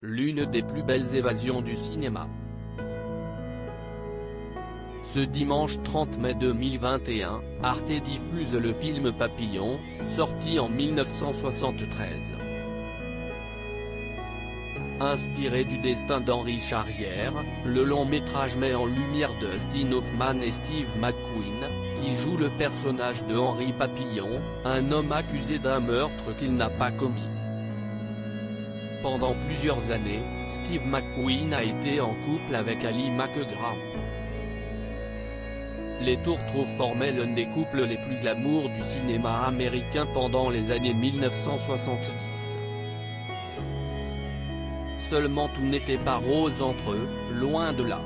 l'une des plus belles évasions du cinéma. Ce dimanche 30 mai 2021, Arte diffuse le film Papillon, sorti en 1973. Inspiré du destin d'Henry Charrière, le long métrage met en lumière Dustin Hoffman et Steve McQueen, qui jouent le personnage de Henry Papillon, un homme accusé d'un meurtre qu'il n'a pas commis. Pendant plusieurs années, Steve McQueen a été en couple avec Ali MacGraw. Les Tourtereaux formaient l'un des couples les plus glamour du cinéma américain pendant les années 1970. Seulement tout n'était pas rose entre eux, loin de là.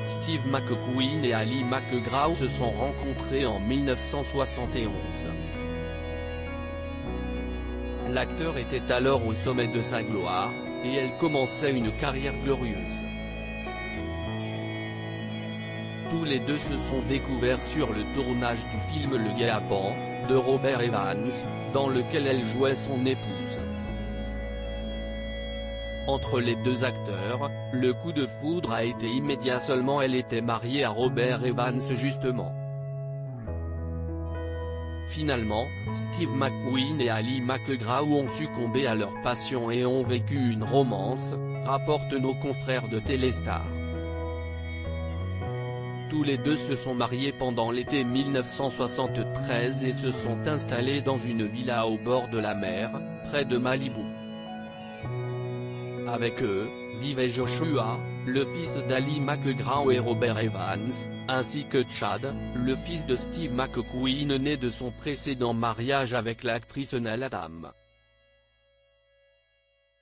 Steve McQueen et Ali MacGraw se sont rencontrés en 1971. L'acteur était alors au sommet de sa gloire, et elle commençait une carrière glorieuse. Tous les deux se sont découverts sur le tournage du film Le Guet-apens, de Robert Evans, dans lequel elle jouait son épouse. Entre les deux acteurs, le coup de foudre a été immédiat, seulement elle était mariée à Robert Evans justement. Finalement, Steve McQueen et Ali MacGraw ont succombé à leur passion et ont vécu une romance, rapportent nos confrères de Téléstar. Tous les deux se sont mariés pendant l'été 1973 et se sont installés dans une villa au bord de la mer, près de Malibu. Avec eux, vivaient Joshua, le fils d'Ali MacGraw et Robert Evans, ainsi que Chad, le fils de Steve McQueen né de son précédent mariage avec l'actrice Nell Adams.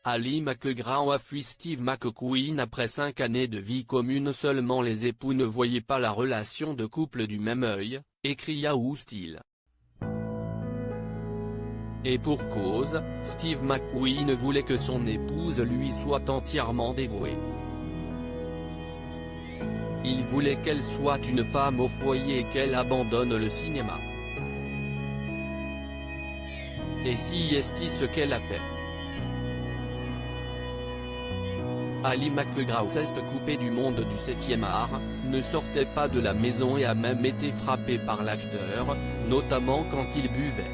Ali MacGraw a fui Steve McQueen après 5 années de vie commune. Seulement les époux ne voyaient pas la relation de couple du même œil, écrit Yahoo Style. Et pour cause, Steve McQueen voulait que son épouse lui soit entièrement dévouée. Il voulait qu'elle soit une femme au foyer et qu'elle abandonne le cinéma. Et si est ce qu'elle a fait. Ali MacGraw s'est coupé du monde du 7e art, ne sortait pas de la maison et a même été frappé par l'acteur, notamment quand il buvait.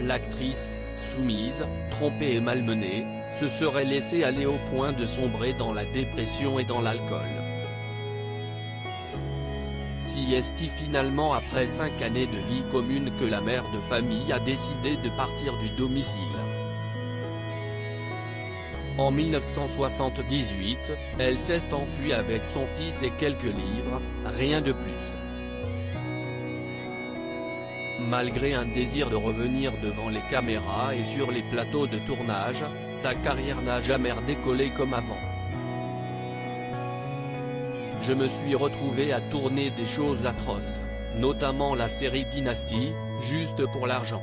L'actrice, soumise, trompée et malmenée, se serait laissée aller au point de sombrer dans la dépression et dans l'alcool. Si est finalement après 5 années de vie commune que la mère de famille a décidé de partir du domicile. En 1978, elle s'est enfuie avec son fils et quelques livres, rien de plus. Malgré un désir de revenir devant les caméras et sur les plateaux de tournage, sa carrière n'a jamais décollé comme avant. Je me suis retrouvé à tourner des choses atroces, notamment la série Dynasty, juste pour l'argent.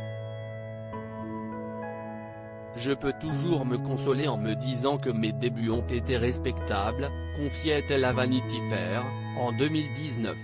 Je peux toujours me consoler en me disant que mes débuts ont été respectables, confiait-elle à Vanity Fair, en 2019.